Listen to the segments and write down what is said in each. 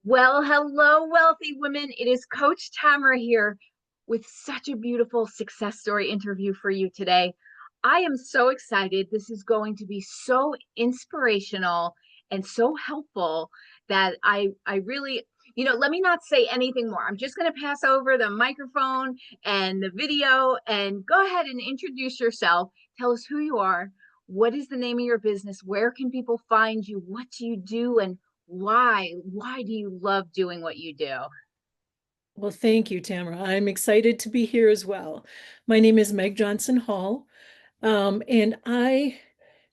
Well, hello, wealthy women. It is Coach Tamara here with such a beautiful success story interview for you today. I am so excited. This is going to be so inspirational and so helpful that I really, let me not say anything more. I'm just going to pass over the microphone and the video and go ahead and introduce yourself. Tell us who you are. What is the name of your business? Where can people find you? What do you do? And why do you love doing what you do? Well, thank you, Tamara. I'm excited to be here as well. My name is Meg Johnson Hall, and I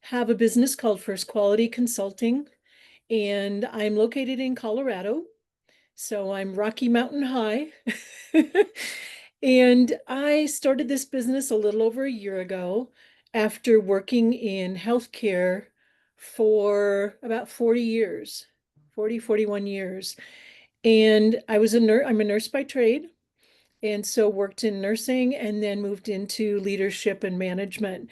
have a business called First Quality Consulting, and I'm located in Colorado. So I'm Rocky Mountain High. And I started this business a little over a year ago after working in healthcare for about 40 years, 41 years. And I'm a nurse by trade. And so worked in nursing and then moved into leadership and management.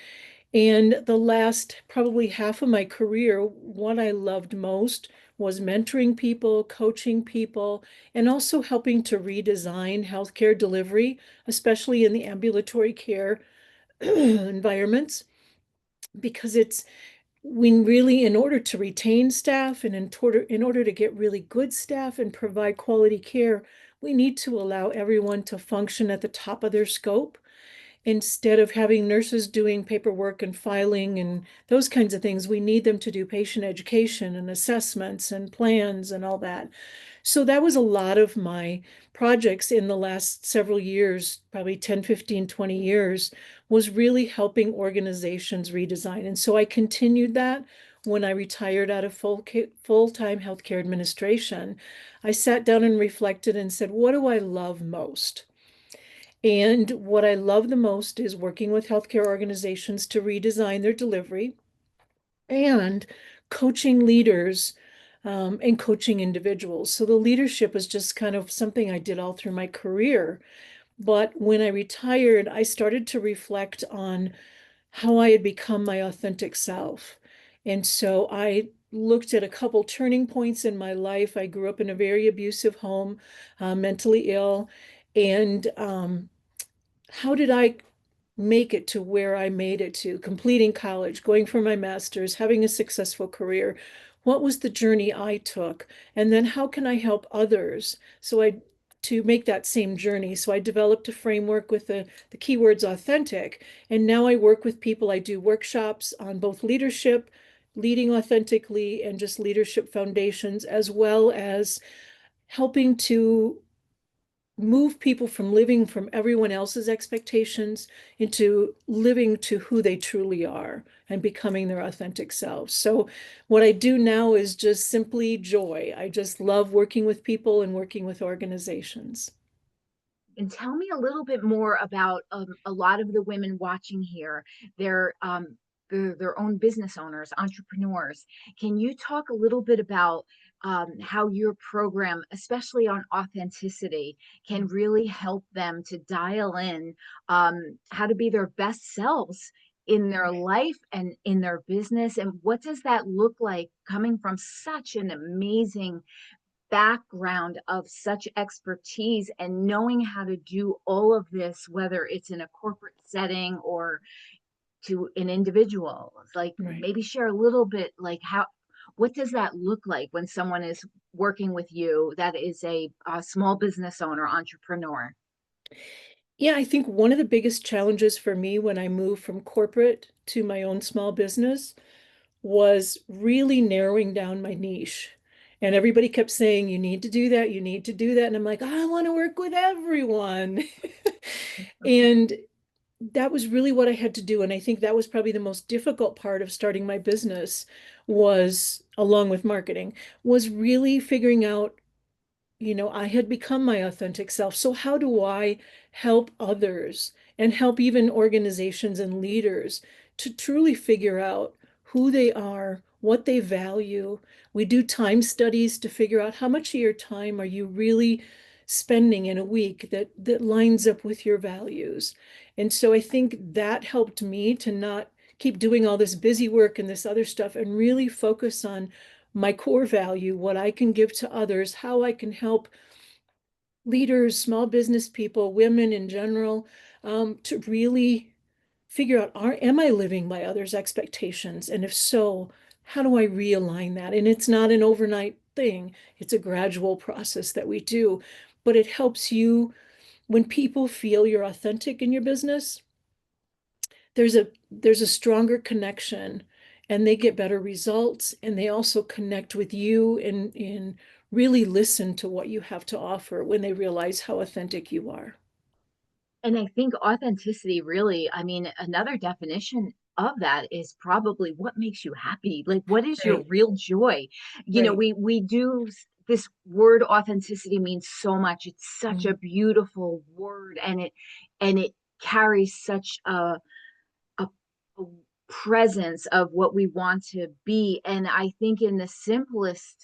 And the last probably half of my career, what I loved most was mentoring people, coaching people, and also helping to redesign healthcare delivery, especially in the ambulatory care environments, because it's when really, in order to retain staff and in order to get really good staff and provide quality care, we need to allow everyone to function at the top of their scope instead of having nurses doing paperwork and filing and those kinds of things. We need them to do patient education and assessments and plans and all that. So that was a lot of my projects in the last several years, probably 10, 15, 20 years, was really helping organizations redesign. And so I continued that when I retired out of full-time healthcare administration. I sat down and reflected and said, what do I love most? And what I love the most is working with healthcare organizations to redesign their delivery and coaching leaders and coaching individuals. So the leadership was just kind of something I did all through my career. But when I retired, I started to reflect on how I had become my authentic self. And so I looked at a couple turning points in my life. I grew up in a very abusive home, mentally ill, and how did I make it to where I made it to, completing college, going for my master's, having a successful career? What was the journey I took? And then how can I help others to make that same journey? So I developed a framework with the keywords authentic. And now I work with people. I do workshops on both leadership, leading authentically, and just leadership foundations, as well as helping to move people from living from everyone else's expectations into living to who they truly are and becoming their authentic selves. So what I do now is just simply joy. I just love working with people and working with organizations. And tell me a little bit more about a lot of the women watching here. They're their own business owners, entrepreneurs. Can you talk a little bit about how your program, especially on authenticity, can really help them to dial in how to be their best selves in their life and in their business? And what does that look like coming from such an amazing background of such expertise and knowing how to do all of this, whether it's in a corporate setting or to an individual? Like, Right. maybe share a little bit, like, what does that look like when someone is working with you that is a small business owner, entrepreneur? Yeah, I think one of the biggest challenges for me when I moved from corporate to my own small business was really narrowing down my niche. And everybody kept saying, you need to do that, you need to do that. And I'm like, I want to work with everyone. And that was really what I had to do. And I think that was probably the most difficult part of starting my business was, along with marketing, was really figuring out, I had become my authentic self. So how do I help others and help even organizations and leaders to truly figure out who they are, what they value? We do time studies to figure out how much of your time are you really spending in a week that lines up with your values. And so I think that helped me to not keep doing all this busy work and this other stuff and really focus on my core value, what I can give to others, how I can help leaders, small business people, women in general, to really figure out, am I living by others' expectations? And if so, how do I realign that? And it's not an overnight thing, it's a gradual process that we do, but it helps you when people feel you're authentic in your business, there's a stronger connection and they get better results and they also connect with you and really listen to what you have to offer when they realize how authentic you are. And I think authenticity really, I mean, another definition of that is probably what makes you happy. Like, what is your Right, real joy? You know, right. we do this word authenticity means so much. It's such a Mhm. beautiful word, and it carries such a, a presence of what we want to be. And I think in the simplest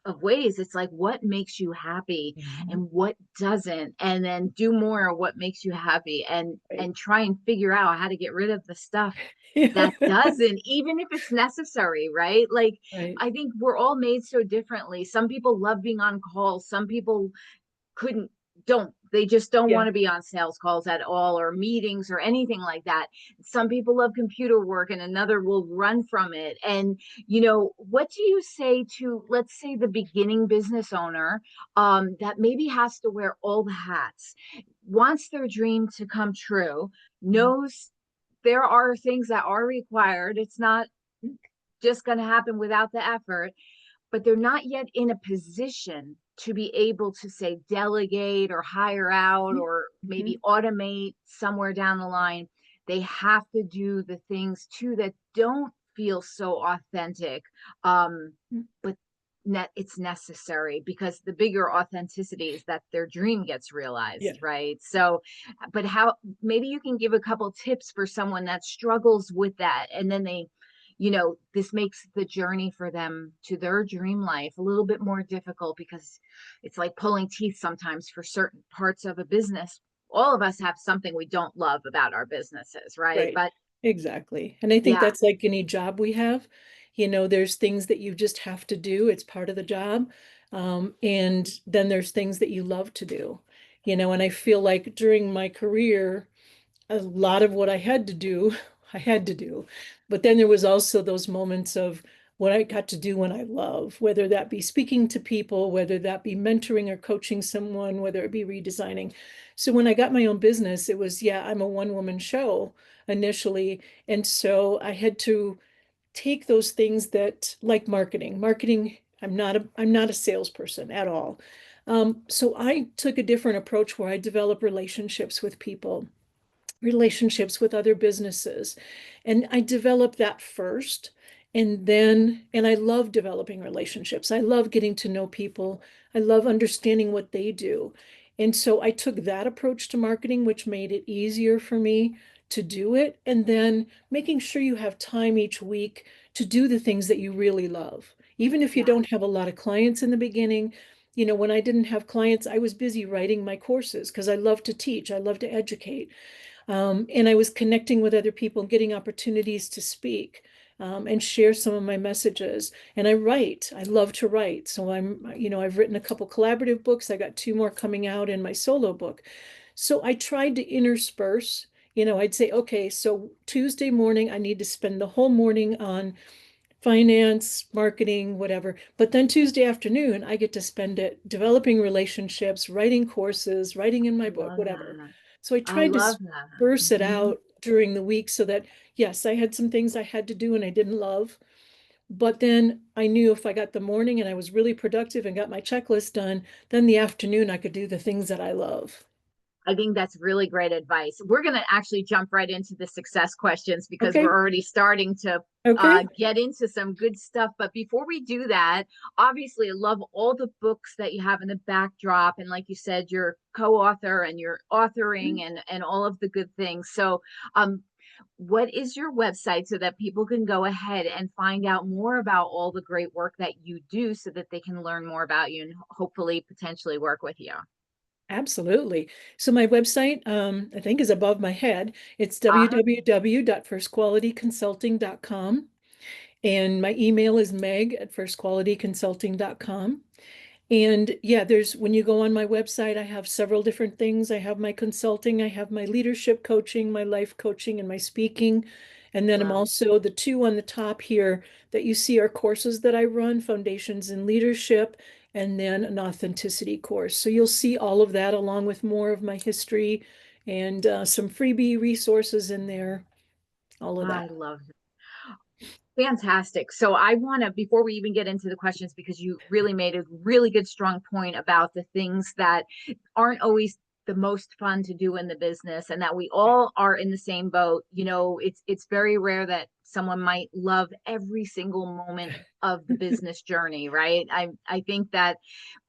of ways, it's like what makes you happy Mhm. and what doesn't, and then do more of what makes you happy, Right. and try and figure out how to get rid of the stuff Yeah. that doesn't, even if it's necessary, right? Like, Right. I think we're all made so differently. Some people love being on calls, some people couldn't don't they just don't Yeah. want to be on sales calls at all, or meetings or anything like that. Some people love computer work and another will run from it. And what do you say to, let's say, the beginning business owner that maybe has to wear all the hats, wants their dream to come true, Mhm. knows there are things that are required, it's not just going to happen without the effort, but they're not yet in a position to be able to say delegate or hire out or maybe Mhm. automate somewhere down the line. They have to do the things too that don't feel so authentic, Mhm. but it's necessary, because the bigger authenticity is that their dream gets Yeah. realized, right? So, but how, maybe you can give a couple tips for someone that struggles with that, and then this makes the journey for them to their dream life a little bit more difficult, because it's like pulling teeth sometimes for certain parts of a business. All of us have something we don't love about our businesses, right? Right. But Exactly. And I think yeah, that's like any job we have. There's things that you just have to do. It's part of the job. And then there's things that you love to do. And I feel like during my career, a lot of what I had to do, I had to do. But then there was also those moments of what I got to do when I love, whether that be speaking to people, whether that be mentoring or coaching someone, whether it be redesigning. So when I got my own business, it was, yeah, I'm a one-woman show initially. And so I had to take those things that like marketing. Marketing, I'm not a salesperson at all. So I took a different approach where I develop relationships with people, relationships with other businesses. And I developed that first. And I love developing relationships. I love getting to know people. I love understanding what they do. And so I took that approach to marketing, which made it easier for me to do it. And then making sure you have time each week to do the things that you really love. Even if you yeah, don't have a lot of clients in the beginning, when I didn't have clients, I was busy writing my courses because I love to teach, I love to educate. And I was connecting with other people and getting opportunities to speak and share some of my messages. And I write. I love to write. So I've written a couple collaborative books. I got two more coming out in my solo book. So I tried to intersperse. I'd say, okay, so Tuesday morning, I need to spend the whole morning on finance, marketing, whatever. But then Tuesday afternoon, I get to spend it developing relationships, writing courses, writing in I my book, love whatever. that. So I I tried to love disperse that. it out during the week so that, yes, I had some things I had to do and I didn't love. But then I knew if I got the morning and I was really productive and got my checklist done, then the afternoon I could do the things that I love. I think that's really great advice. We're going to actually jump right into the success questions, because we're Okay. already starting to Okay. get into some good stuff. But before we do that, obviously, I love all the books that you have in the backdrop. And like you said, you're co-author and you're authoring and all of the good things. So, what is your website so that people can go ahead and find out more about all the great work that you do, so that they can learn more about you and hopefully potentially work with you? Absolutely. So my website, I think is above my head. It's Uh-huh. www.firstqualityconsulting.com. And my email is meg@firstqualityconsulting.com. And yeah, there's when you go on my website, I have several different things. I have my consulting, I have my leadership coaching, my life coaching, and my speaking. And then I'm Wow. also the two on the top here that you see are courses that I run, Foundations in Leadership, and then an authenticity course. So you'll see all of that along with more of my history and some freebie resources in there, all of that. I love Fantastic. So I want to, before we even get into the questions, because you really made a really good, strong point about the things that aren't always the most fun to do in the business, and that we all are in the same boat. It's very rare that someone might love every single moment of the business journey, right? I think that,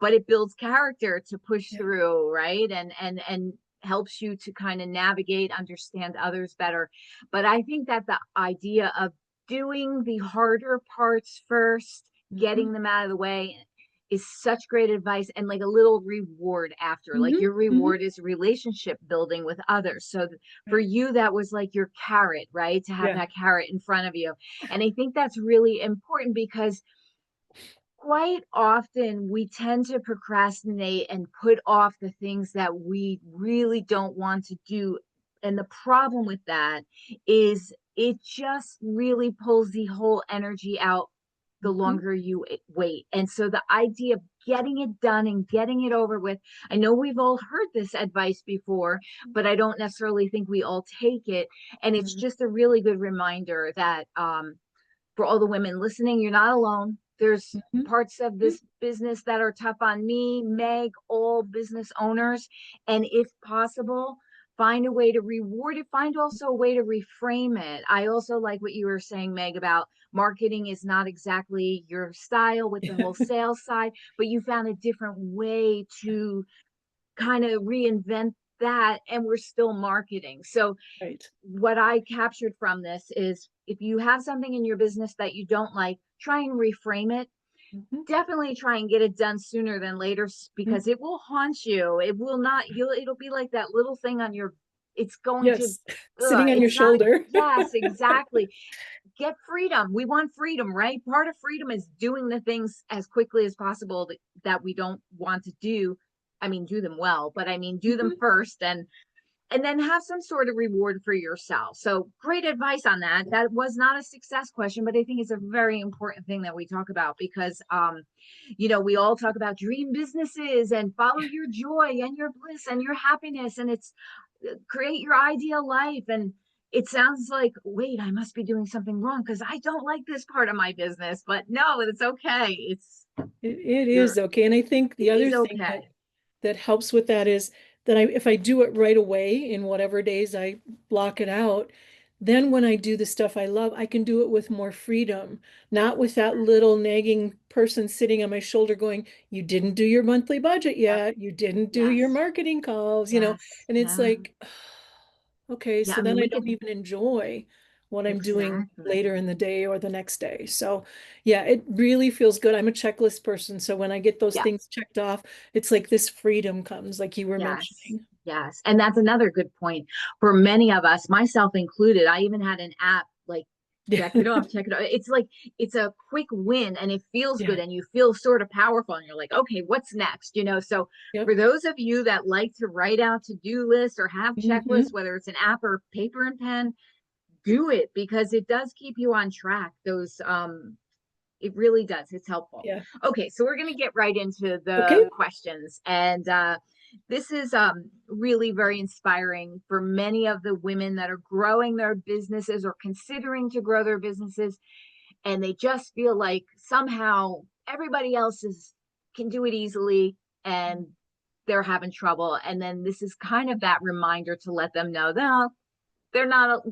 but it builds character to push Yeah. through, right? And helps you to kind of navigate, understand others better. But I think that the idea of doing the harder parts first, Hmm. getting them out of the way is such great advice, and like a little reward after. Like Hmm. your Hmm. reward is relationship building with others. So for Right. you, that was like your carrot, right? To have Yeah. that carrot in front of you. And I think that's really important because quite often we tend to procrastinate and put off the things that we really don't want to do. And the problem with that is it just really pulls the whole energy out the Hmm. longer you wait. And so the idea of getting it done and getting it over with, I know we've all heard this advice before, but I don't necessarily think we all take it. And it's Hmm. just a really good reminder that for all the women listening, you're not alone. There's Hmm. parts of this business that are tough on me, Meg, all business owners. And if possible, find a way to reward it. Find also a way to reframe it. I also like what you were saying, Meg, about marketing is not exactly your style with the whole sales side, but you found a different way to kind of reinvent that, and we're still marketing. So Right. what I captured from this is if you have something in your business that you don't like, try and reframe it. Hmm. Definitely try and get it done sooner than later because it will haunt you. It will not, it'll be like that little thing on your, it's going to, Yes. Sitting on your it's not, shoulder. yes, exactly. Get freedom. We want freedom, right? Part of freedom is doing the things as quickly as possible that we don't want to do. I mean, do them well, but I mean, do them Hmm. first and then have some sort of reward for yourself. So great advice on that. That was not a success question, but I think it's a very important thing that we talk about because we all talk about dream businesses and follow your joy and your bliss and your happiness and it's create your ideal life. And it sounds like, wait, I must be doing something wrong because I don't like this part of my business. But no, it's okay. It's It is you're okay. And I think the it other is thing that okay. that helps with that is that if I do it right away in whatever days I block it out, then when I do the stuff I love, I can do it with more freedom, not with that little nagging person sitting on my shoulder going, you didn't do your monthly budget Yep. yet, you didn't do your Yes. marketing calls, Yes. and it's Yeah. like, okay, Yeah. so I mean, then I we don't could even enjoy what I'm doing later exactly. in the day or the next day. So, yeah, it really feels good. I'm a checklist person. So when I get those Yeah. things checked off, it's like this freedom comes, like you were Yes. mentioning. Yes. And that's another good point for many of us, myself included. I even had an app like check it off, check it off. It's like it's a quick win and it feels good Yeah. and you feel sort of powerful and you're like, okay, what's next? So Yep. for those of you that like to write out to-do lists or have Hmm. checklists, whether it's an app or paper and pen, do it because it does keep you on track. Those it really does. It's helpful. Yeah. Okay, so we're going to get right into the Okay. questions. And this is really very inspiring for many of the women that are growing their businesses or considering to grow their businesses. And they just feel like somehow everybody else can do it easily and they're having trouble. And then this is kind of that reminder to let them know that they're not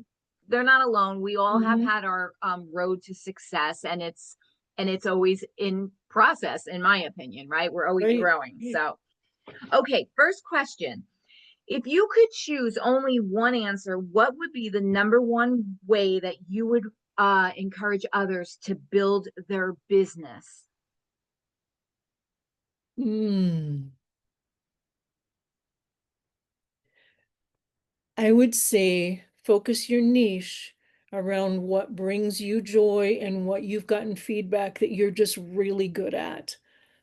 they're not alone. We all have Hmm. had our road to success, and it's always in process, in my opinion. Right? We're always Right. growing. Right. So, okay. First question: if you could choose only one answer, what would be the number one way that you would encourage others to build their business? Mm. I would say focus your niche around what brings you joy and what you've gotten feedback that you're just really good at.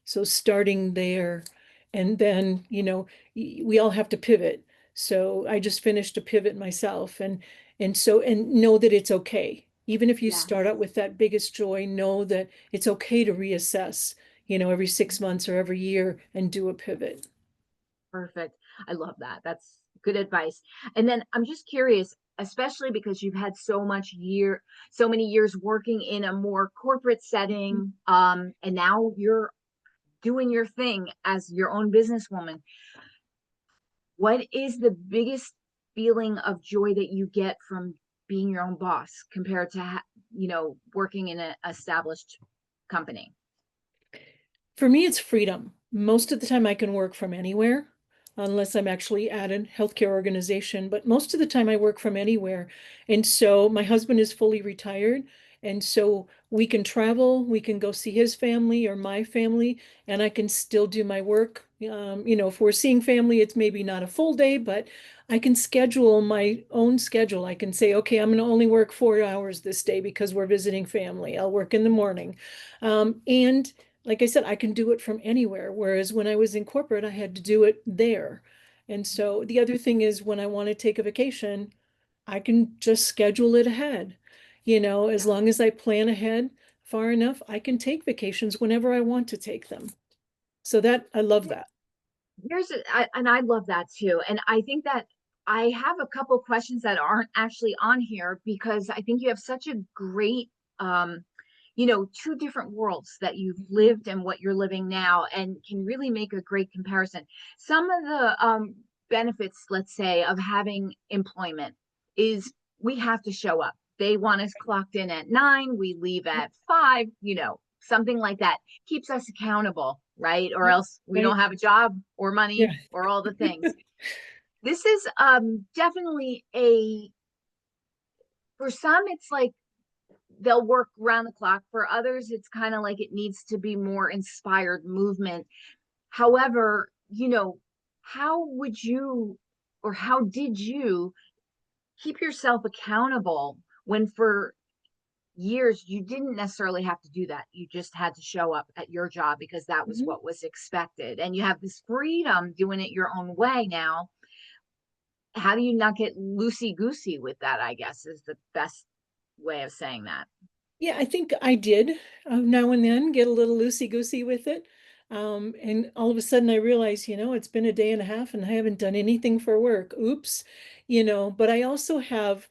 So starting there, and then, we all have to pivot. So I just finished a pivot myself, and know that it's okay. Even if you start out Yes. with that biggest joy, know that it's okay to reassess, every 6 months or every year and do a pivot. Perfect. I love that. That's good advice. And then I'm just curious, especially because you've had so many years working in a more corporate setting, and now you're doing your thing as your own businesswoman. What is the biggest feeling of joy that you get from being your own boss compared to, working in an established company? For me, it's freedom. Most of the time I can work from anywhere, unless I'm actually at a healthcare organization, but most of the time I work from anywhere. And so my husband is fully retired. And so we can travel, we can go see his family or my family, and I can still do my work. If we're seeing family, it's maybe not a full day, but I can schedule my own schedule. I can say, okay, I'm going to only work 4 hours this day because we're visiting family. I'll work in the morning. And like I said, I can do it from anywhere. Whereas when I was in corporate, I had to do it there. And so the other thing is when I want to take a vacation, I can just schedule it ahead. As Yeah. long as I plan ahead far enough, I can take vacations whenever I want to take them. So that I love that. And I love that too. And I think that I have a couple questions that aren't actually on here because I think you have such a great, um, two different worlds that you've lived and what you're living now, and can really make a great comparison. Some of the benefits, let's say, of having employment is we have to show up. They want us clocked in at 9, we leave Yep, at 5, something like that keeps us accountable, right? Or yep, else we right. don't have a job or Yeah. money or all the things. This is definitely a for some it's like they'll work round the clock. For others it's kind of like it needs to be more inspired movement. However, how would you or how did you keep yourself accountable when for years you didn't necessarily have to do that, you just had to show up at your job because that was Mhm. what was expected, and you have this freedom doing it your own way now? How do you not get loosey goosey with that, I guess, is the best way of saying that. Yeah, I think I did now and then get a little loosey-goosey with it. And all of a sudden I realized, it's been a day and a half and I haven't done anything for work. Oops. But I also have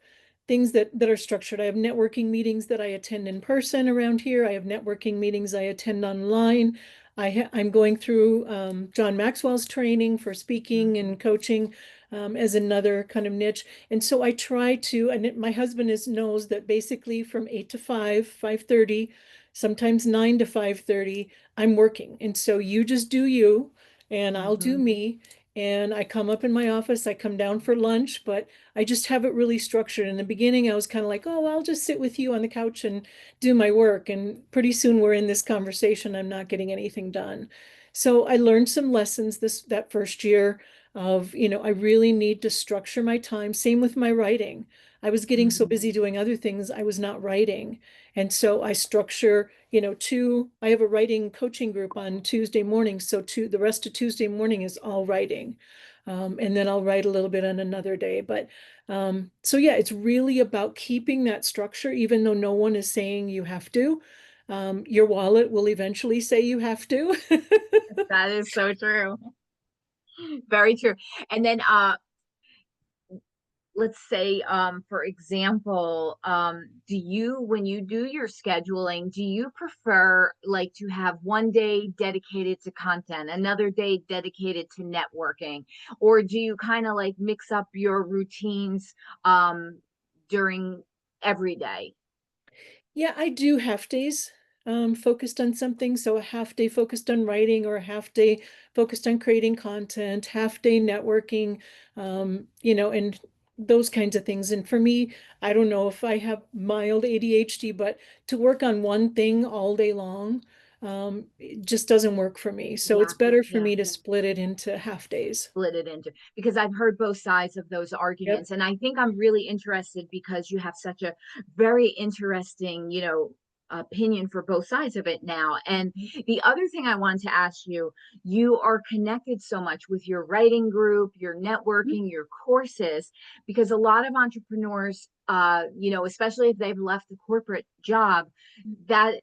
things that are structured. I have networking meetings that I attend in person around here. I have networking meetings I attend online. I'm going through John Maxwell's training for speaking Mhm. and coaching as another kind of niche. And so I try to, and my husband knows that basically from 8 to 5, 5:30, sometimes 9 to 5:30, I'm working. And so you just do you, and I'll do Mhm. me. And I come up in my office, I come down for lunch, but I just have it really structured. In the beginning, I was kind of like, oh, I'll just sit with you on the couch and do my work. And pretty soon we're in this conversation. I'm not getting anything done. So I learned some lessons that first year of, I really need to structure my time. Same with my writing. I was getting so Mhm. busy doing other things, I was not writing. And so I structure, I have a writing coaching group on Tuesday mornings. So the rest of Tuesday morning is all writing. And then I'll write a little bit on another day. But so yeah, it's really about keeping that structure, even though no one is saying you have to. Your wallet will eventually say you have to. That is so true. Very true. And then let's say for example, do you when you do your scheduling, do you prefer like to have one day dedicated to content, another day dedicated to networking, or do you kind of like mix up your routines um during every day? Yeah, I do half days focused on something. So a half day focused on writing or a half day focused on creating content, half day networking, and those kinds of things. And for me, I don't know if I have mild ADHD, but to work on one thing all day long, it just doesn't work for me. So it's Yeah, better for yeah. me to split it into half days. Split it into, because I've heard both sides of those Yep. arguments. And I think I'm really interested because you have such a very interesting, opinion for both sides of it now. And the other thing I wanted to ask you, you are connected so much with your writing group, your Mhm. networking, your courses, because a lot of entrepreneurs, especially if they've left the corporate job, that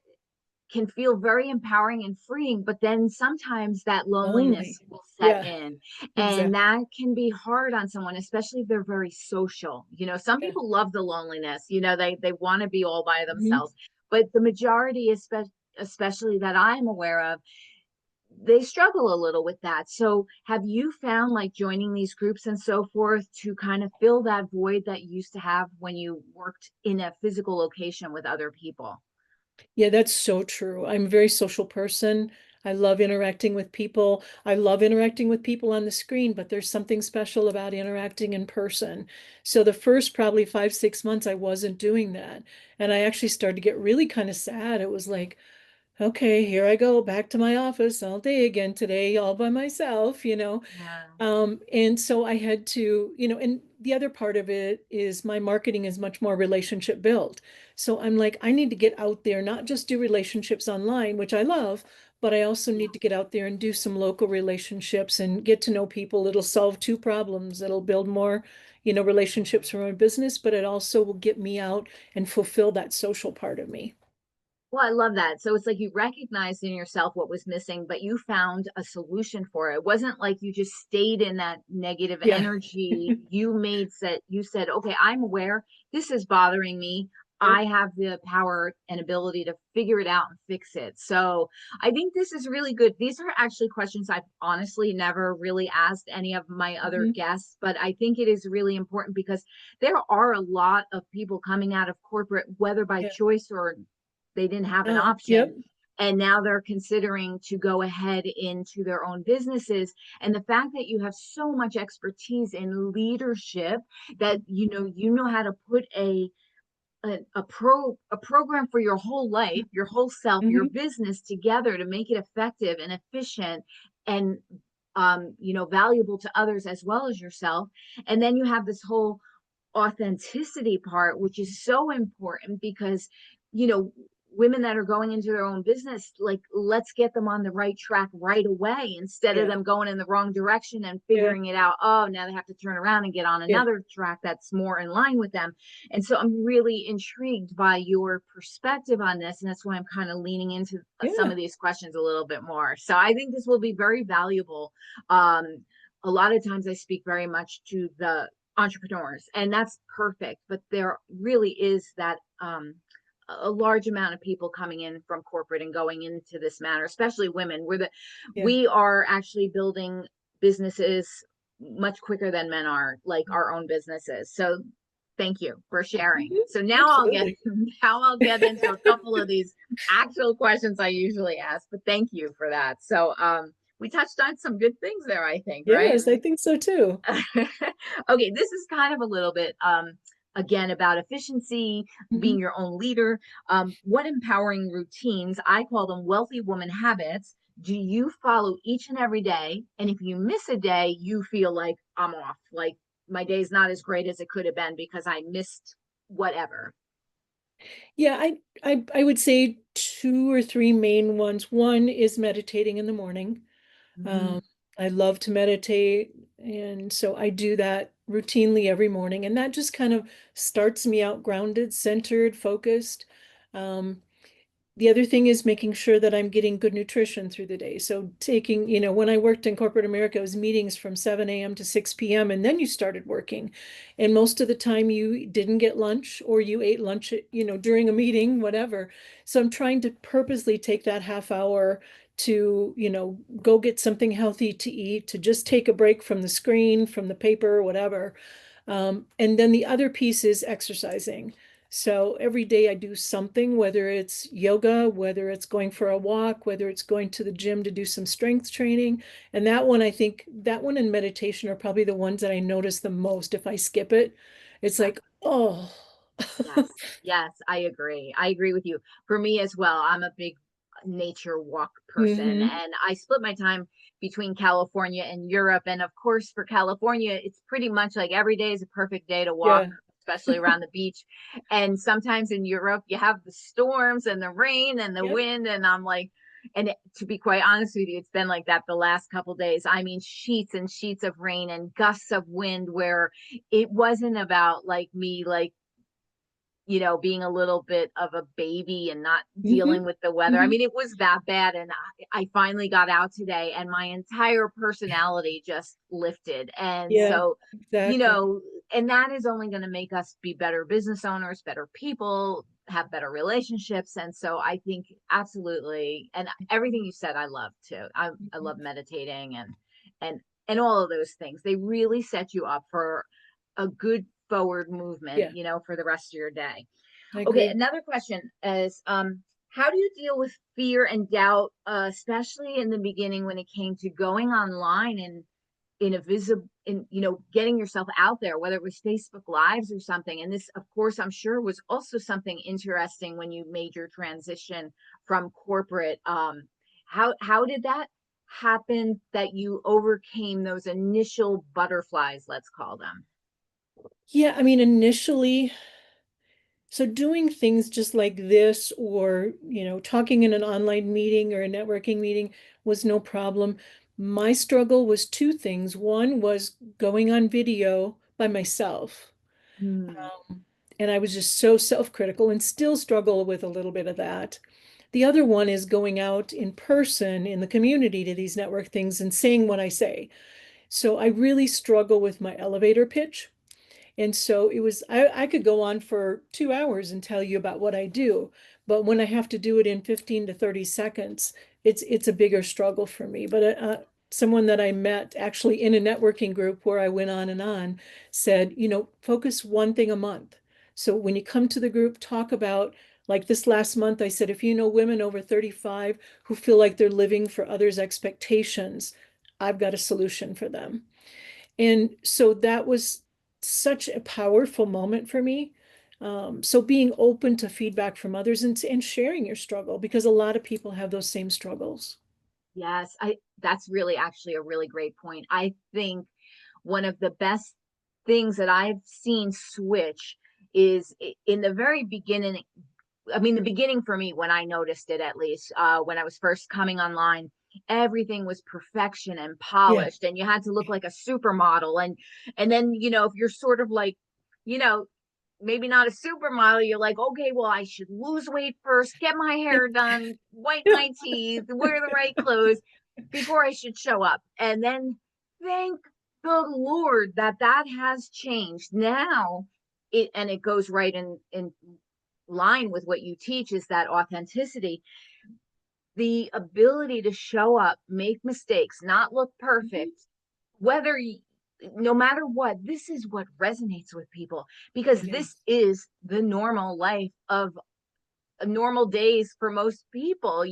can feel very empowering and freeing, but then sometimes that loneliness Lonely. will set Yeah, in. And exactly. that can be hard on someone, especially if they're very social. Some Yeah. people love the loneliness, they want to be all by Mhm. themselves. But the majority, especially that I'm aware of, they struggle a little with that. So have you found like joining these groups and so forth to kind of fill that void that you used to have when you worked in a physical location with other people? Yeah, that's so true. I'm a very social person. I love interacting with people. I love interacting with people on the screen, but there's something special about interacting in person. So the first probably 5, 6 months, I wasn't doing that. And I actually started to get really kind of sad. It was like, okay, here I go back to my office all day again today, all by myself. Yeah. And so I had to, and the other part of it is my marketing is much more relationship built. So I'm like, I need to get out there, not just do relationships online, which I love, but I also need to get out there and do some local relationships and get to know people. It'll solve two problems. It'll build more, relationships for my business, but it also will get me out and fulfill that social part of me. Well, I love that. So it's like you recognized in yourself what was missing, but you found a solution for it. It wasn't like you just stayed in that negative Yeah. energy. You said, okay, I'm aware this is bothering me. Yep. I have the power and ability to figure it out and fix it. So I think this is really good. These are actually questions I've honestly never really asked any of my other Mhm. guests, but I think it is really important because there are a lot of people coming out of corporate, whether by Yeah. choice or they didn't have an Yep. option, and now they're considering to go ahead into their own businesses. And the fact that you have so much expertise in leadership, that you know how to put a program for your whole life, your whole self, your Hmm. business together to make it effective and efficient, and valuable to others as well as yourself. And then you have this whole authenticity part, which is so important because, you know, women that are going into their own business, like, let's get them on the right track right away instead of Yeah. them going in the wrong direction and Yeah. figuring it out. Oh, now they have to turn around and get on Yeah. another track that's more in line with them. And so I'm really intrigued by your perspective on this. And that's why I'm kind of leaning into some Yeah. of these questions a little bit more. So I think this will be very valuable. Um, a lot of times I speak very much to the entrepreneurs, and that's perfect, but there really is that a large amount of people coming in from corporate and going into this matter, especially women. Yeah. We are actually building businesses much quicker than men are, like our own businesses. So thank you for sharing. Mhm. So now I'll get Absolutely. now I'll get into a couple of these actual questions I usually ask, but thank you for that. So we touched on some good things there, I think, right? Yes, I think so too. Okay, this is kind of a little bit again about efficiency, Mhm. being your own leader. What empowering routines, I call them wealthy woman habits, do you follow each and every day? And if you miss a day, you feel like I'm off, like my day's not as great as it could have been because I missed whatever. Yeah, I would say two or three main ones. One is meditating in the morning. Mhm. Um, I love to meditate, and so I do that routinely every morning, and that just kind of starts me out grounded, centered, focused. Um, The other thing is making sure that I'm getting good nutrition through the day. So taking, when I worked in corporate America, it was meetings from 7 a.m. to 6 p.m. and then you started working. And most of the time you didn't get lunch or you ate lunch, during a meeting, whatever. So I'm trying to purposely take that half hour to, go get something healthy to eat, to just take a break from the screen, from the paper, whatever. And then the other piece is exercising. So every day I do something, whether it's yoga, whether it's going for a walk, whether it's going to the gym to do some strength training. And that one, I think that one and meditation are probably the ones that I notice the most. If I skip it, it's Yeah. like, oh, Yes, yes, I agree. I agree with you. For me as well, I'm a big nature walk person. Hmm. And I split my time between California and Europe. And of course, for California, it's pretty much like every day is a perfect day to walk, Yeah. especially around the beach. And sometimes in Europe, you have the storms and the rain and the Yep. wind. And I'm like, and to be quite honest with you, it's been like that the last couple days. I mean, sheets and sheets of rain and gusts of wind where it wasn't about like me, like, being a little bit of a baby and not Hmm. dealing with the weather. I Hmm. mean, it was that bad. And I finally got out today and my entire personality just lifted. And Yeah, so, you exactly. know, and that is only going to make us be better business owners, better people, have better relationships. And so I think absolutely. And everything you said, I love too. I love meditating and, and all of those things. They really set you up for a good forward movement, Yeah, for the rest of your day. I Okay, agree. another question is how do you deal with fear and doubt, especially in the beginning when it came to going online and in a visible in getting yourself out there, whether it was Facebook lives or something. And this, of course, I'm sure was also something interesting when you made your transition from corporate. How did that happen that you overcame those initial butterflies, let's call them? Yeah, I mean, initially, so doing things just like this or, talking in an online meeting or a networking meeting was no problem. My struggle was two things. One was going on video by myself. Hmm. And I was just so self-critical and still struggle with a little bit of that. The other one is going out in person in the community to these network things and saying what I say. So I really struggle with my elevator pitch. And so I could go on for 2 hours and tell you about what I do, but when I have to do it in 15 to 30 seconds, it's a bigger struggle for me. But someone that I met actually in a networking group where I went on said, focus one thing a month. So when you come to the group, talk about, like this last month, I said, if you know women over 35 who feel like they're living for others' expectations, I've got a solution for them. And so that was such a powerful moment for me. So being open to feedback from others and sharing your struggle, because a lot of people have those same struggles. Yes, I that's really actually a really great point. I think one of the best things that I've seen switch is in the very beginning. I mean, the beginning for me, when I noticed it, at least, when I was first coming online, everything was perfection and Yeah. polished, and you had to look like a supermodel. And then, if you're sort of like, you know, maybe not a supermodel, you're like, okay, well, I should lose weight first, get my hair done, whiten my teeth, wear the right clothes before I should show up. And then, thank the Lord that that has changed. Now, it goes right in line with what you teach is that authenticity, the ability to show up, make mistakes, not look Mhm. perfect, whether you, no matter what, this is what resonates with people because It this is. is the normal life of normal days for most people,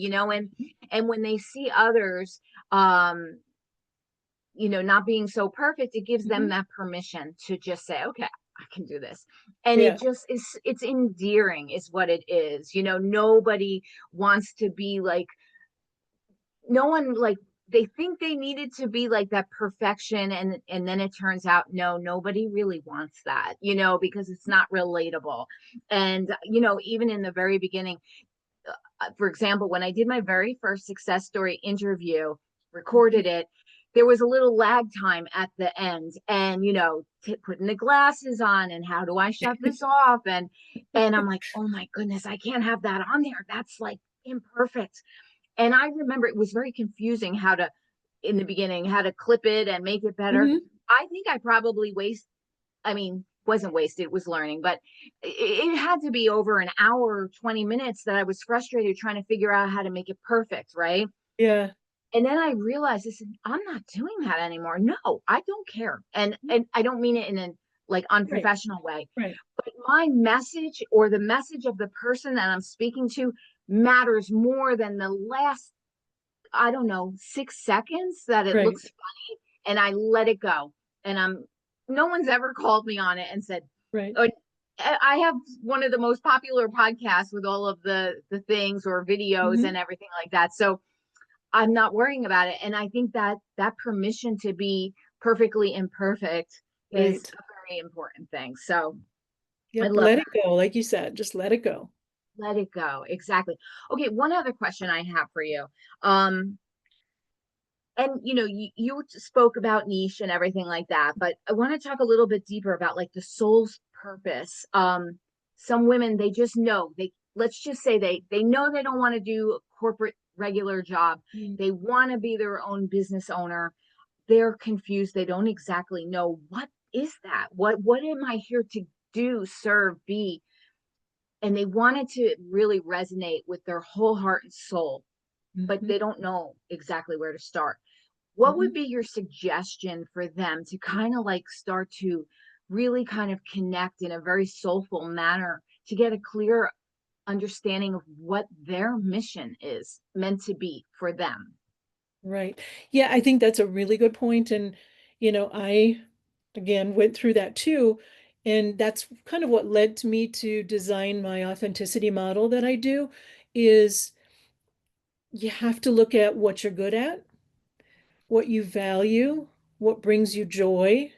and when they see others um not being so perfect, it gives them Mhm. that permission to just say, okay, I can do this. And it Yeah. just is, it's endearing, is what it is. Nobody wants to be like, no one like, they think they needed to be like that perfection, and then it turns out no, nobody really wants that, because it's not relatable. And even in the very beginning, for example, when I did my very first success story interview, Mhm. recorded it, there was a little lag time at the end, and putting the glasses on, and how do I shut this off, and I'm like, oh my goodness, I can't have that on there. That's like imperfect. And I remember it was very confusing how to, in the beginning, how to clip it and make it better. Mhm. I think I probably I mean, wasn't wasted, it was learning, but it had to be over an hour, 20 minutes that I was frustrated trying to figure out how to make it perfect, right? Yeah. And then I realized this, I'm not doing that anymore. No, I don't care. And I don't mean it in a like Right. unprofessional way, Right. but my message or the message of the person that I'm speaking to matters more than the last, I don't know, 6 seconds that it Right. looks, and I let it go. And no one's ever called me on it and said, Right. oh, I have one of the most popular podcasts with all of the things or videos Mhm. and everything like that. So I'm not worrying about it. And I think that that permission to be perfectly imperfect is Right. a very important thing. So I Yep. love Let that. it go. Like you said, just let it go. Let it go. Exactly. Okay, one other question I have for you. Um, and you spoke about niche and everything like that, but I want to talk a little bit deeper about like the soul's purpose. Some women, they just know, they let's just say they know they don't want to do a corporate regular job. Mm. They want to be their own business owner. They're confused. They don't exactly know, what is that, what am I here to do, serve, be? And they wanted to really resonate with their whole heart and soul, but Mhm. they don't know exactly where to start. What would Mhm. be your suggestion for them to kind of like start to really kind of connect in a very soulful manner to get a clear understanding of what their mission is meant to be for them? Right. Yeah, I think that's a really good point. And, I again went through that too. And that's kind of what led to me to design my authenticity model that I do is you have to look at what you're good at, what you value, what brings you joy,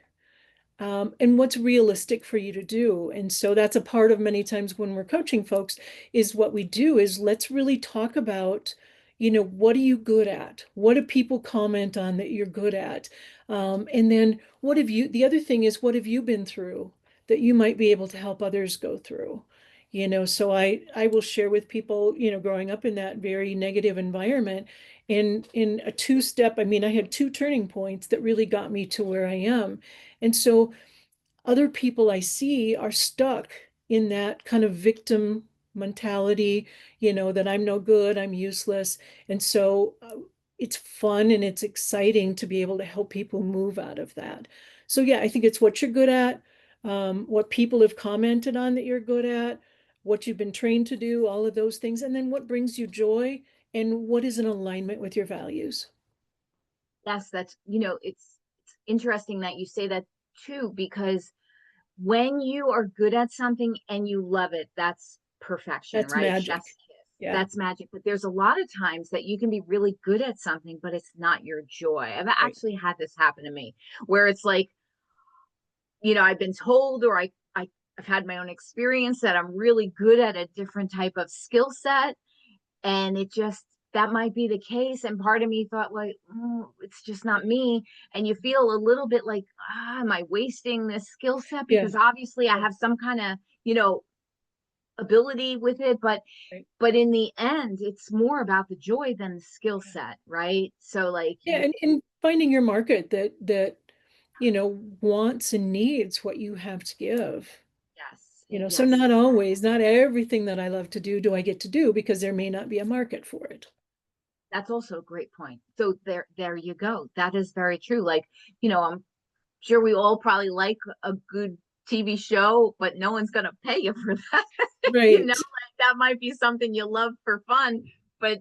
and what's realistic for you to do. And so that's a part of many times when we're coaching folks is what we do is let's really talk about, what are you good at? What do people comment on that you're good at? And then the other thing is, what have you been through that you might be able to help others go through? So I will share with people, growing up in that very negative environment and in a two-step, I mean, I had two turning points that really got me to where I am. And so other people I see are stuck in that kind of victim mentality, that I'm no good, I'm useless. And so it's fun and it's exciting to be able to help people move out of that. So, yeah, I think it's what you're good at, what people have commented on that you're good at, what you've been trained to do, all of those things. And then what brings you joy and what is in alignment with your values. Yes, that's, it's interesting that you say that too, because when you are good at something and you love it, that's perfection, That's right? Chef's magic. kiss. Yeah. That's magic. But there's a lot of times that you can be really good at something, but it's not your joy. I've Right. actually had this happen to me where it's like, I've been told, or I've had my own experience that I'm really good at a different type of skill set. And it just, that might be the case. And part of me thought, like, it's just not me. And you feel a little bit like, am I wasting this skill set? Yeah. Because obviously I Yeah. have some kind of, ability with it. But Right. in the end, it's more about the joy than the skill set, right? So like Yeah, and finding your market that wants and needs what you have to give. yes, So yes, not always, not everything that I love to do I get to do because there may not be a market for it. that's also a great point. So there you go. That is very true. Like, I'm sure we all probably like a good TV show, but no one's gonna pay you for that. Right. Like that might be something you love for fun, but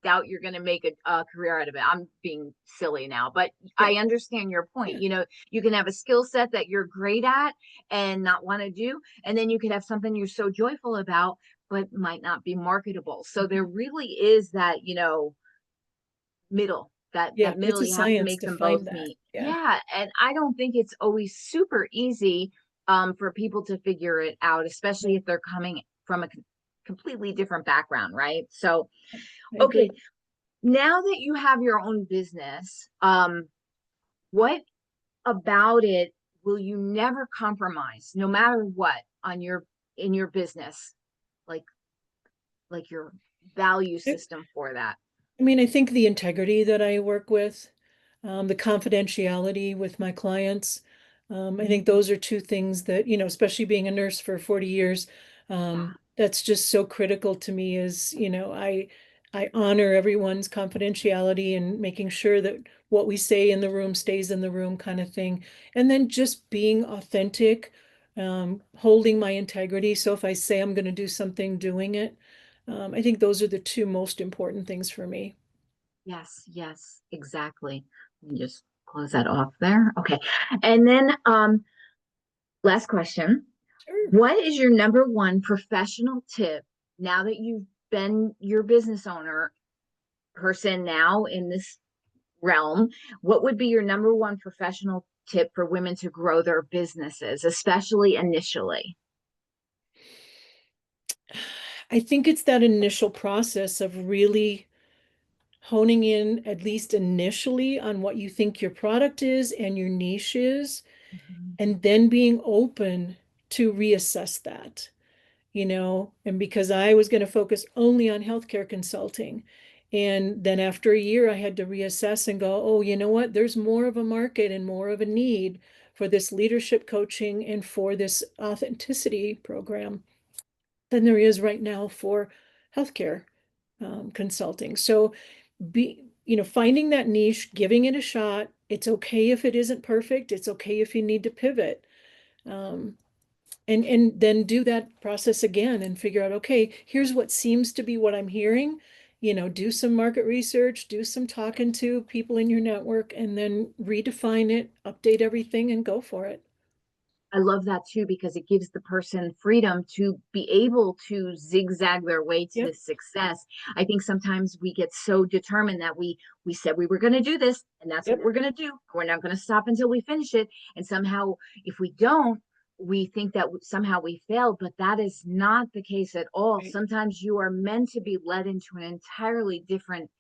doubt you're gonna make a career out of it. I'm being silly now, but Yeah. I understand your point. Yeah. You can have a skill set that you're great at and not want to do, and then you could have something you're so joyful about, but might not be marketable. So there Mhm. really is that, middle, Yeah, that it's middle, a you have to science make to them both find that. meet. Yeah. Yeah, and I don't think it's always super easy for people to figure it out, especially No, if they're coming from a completely different background, right? So I okay, agree. now that you have your own business, what about it will you never compromise, no matter what, on your in your business, like your value system for that? I mean, I think the integrity that I work with, the confidentiality with my clients, I think those are two things that, especially being a nurse for 40 years, Yeah. that's just so critical to me is, I honor everyone's confidentiality and making sure that what we say in the room stays in the room kind of thing. And then just being authentic, holding my integrity. So if I say I'm going to do something, doing it. I think those are the two most important things for me. Yes, yes, exactly. Let me just close that off there. Okay. And then last question. Sure. What is your number one professional tip now that you've been your business owner person now in this realm? What would be your number one professional tip for women to grow their businesses, especially initially? I think it's that initial process of really honing in, at least initially, on what you think your product is and your niche is, Mhm. and then being open to reassess that, and because I was going to focus only on healthcare consulting. And then after a year, I had to reassess and go, oh, you know what? There's more of a market and more of a need for this leadership coaching and for this authenticity program than there is right now for healthcare consulting. So finding that niche, giving it a shot. It's okay if it isn't perfect. It's okay if you need to pivot. Um, and then do that process again and figure out, okay, here's what seems to be what I'm hearing. Do some market research, do some talking to people in your network, and then redefine it, update everything, and go for it. I love that too because it gives the person freedom to be able to zigzag their way to Yep, this success. I think sometimes we get so determined that we said we were going to do this and that's what yep, we're going to do. We're not going to stop until we finish it. And somehow, if we don't, we think that somehow we failed, but that is not the case at all. right. Sometimes you are meant to be led into an entirely different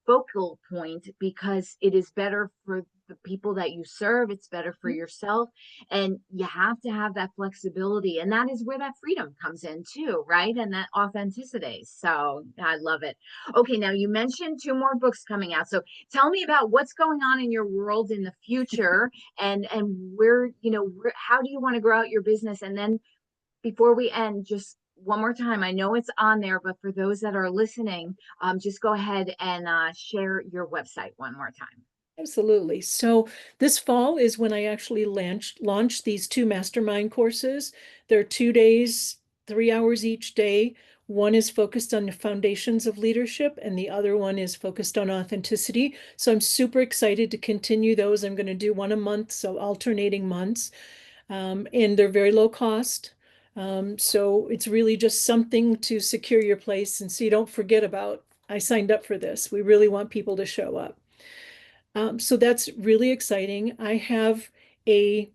focal point because it is better for the people that you serve, it's better for Mhm. yourself, and you have to have that flexibility, and that is where that freedom comes in too, right? And that authenticity. So I love it. Okay, now you mentioned two more books coming out, so tell me about what's going on in your world in the future, and where, how do you want to grow out your business? And then before we end, just one more time, I know it's on there, but for those that are listening, just go ahead and share your website one more time. Absolutely. So this fall is when I actually launched these two mastermind courses. They're 2 days, 3 hours each day. One is focused on the foundations of leadership, and the other one is focused on authenticity. So I'm super excited to continue those. I'm going to do one a month, so alternating months. And they're very low cost. So it's really just something to secure your place and so you don't forget about, I signed up for this. We really want people to show up. So that's really exciting. I have a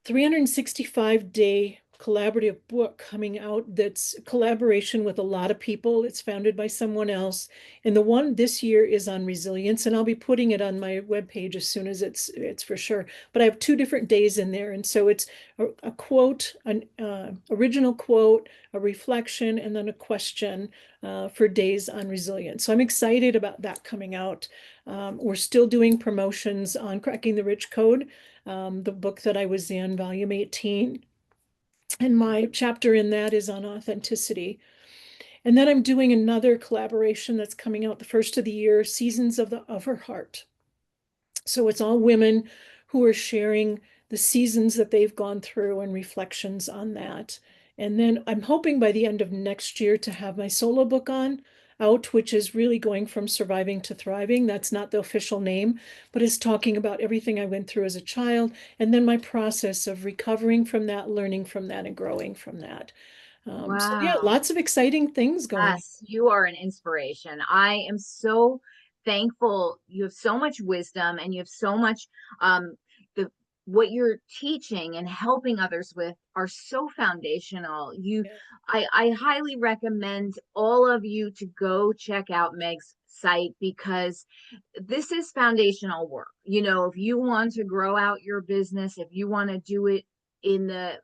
365-day collaborative book coming out that's a collaboration with a lot of people. It's founded by someone else. And the one this year is on resilience, and I'll be putting it on my webpage as soon as it's for sure. But I have 2 different days in there. And so it's a quote, an original quote, a reflection, and then a question for days on resilience. So I'm excited about that coming out. We're still doing promotions on Cracking the Rich Code, the book that I was in, volume 18. And my chapter in that is on authenticity. And then I'm doing another collaboration that's coming out the first of the year, Seasons of Her Heart. So it's all women who are sharing the seasons that they've gone through and reflections on that. And then I'm hoping by the end of next year to have my solo book on out, which is really going from surviving to thriving. That's not the official name, but it's talking about everything I went through as a child and then my process of recovering from that, learning from that, and growing from that. So yeah, Wow. lots of exciting things going. Yes, you are an inspiration. I am so thankful. You have so much wisdom and you have so much the what you're teaching and helping others with are so foundational. Yeah, I highly recommend all of you to go check out Meg's site because this is foundational work. If you want to grow out your business, if you want to do it in the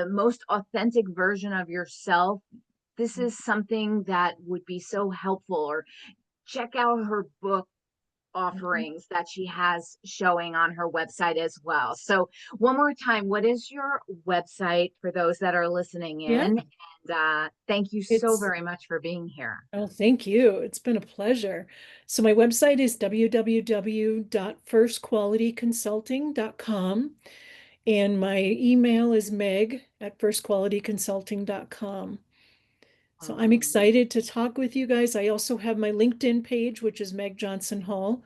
most authentic version of yourself, this is something that would be so helpful. Or check out her book mhm. offerings that she has showing on her website as well. So, one more time, what is your website for those that are listening Yeah, in? And thank you so it's very much for being here. Oh, thank you. It's been a pleasure. So my website is www.firstqualityconsulting.com and my email is meg@firstqualityconsulting.com. So I'm Um, excited to talk with you guys. I also have my LinkedIn page, which is Meg Johnson Hall,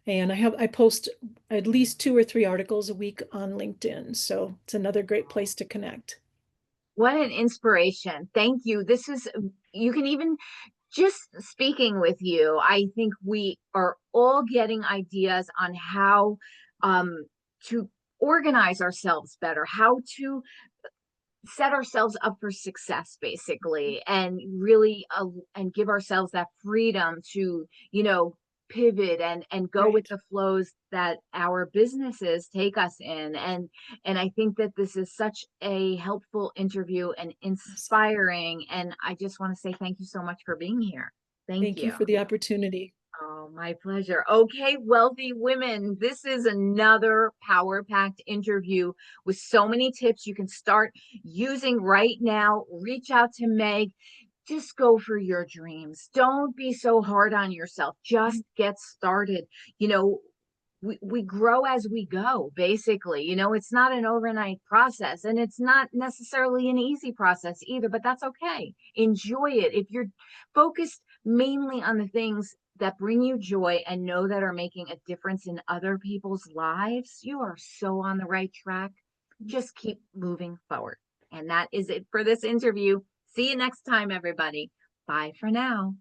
And I post at least 2 or 3 articles a week on LinkedIn. So it's another great place to connect. What an inspiration. Thank you. This is, you can even, just speaking with you, I think we are all getting ideas on how to organize ourselves better, how to set ourselves up for success basically, and really and give ourselves that freedom to, pivot and go with Right. the flows that our businesses take us in. And I think that this is such a helpful interview and Awesome. inspiring, and I just want to say thank you so much for being here. Thank Thank you you. for the opportunity. Oh, my pleasure. Okay, wealthy women, this is another power packed interview with so many tips you can start using right now. Reach out to Meg. Just go for your dreams. Don't be so hard on yourself. Just get started. You know, we grow as we go, basically. It's not an overnight process, and it's not necessarily an easy process either, but that's okay. Enjoy it. If you're focused mainly on the things that bring you joy and know that are making a difference in other people's lives, you are so on the right track. Just keep moving forward. And that is it for this interview. See you next time, everybody. Bye for now.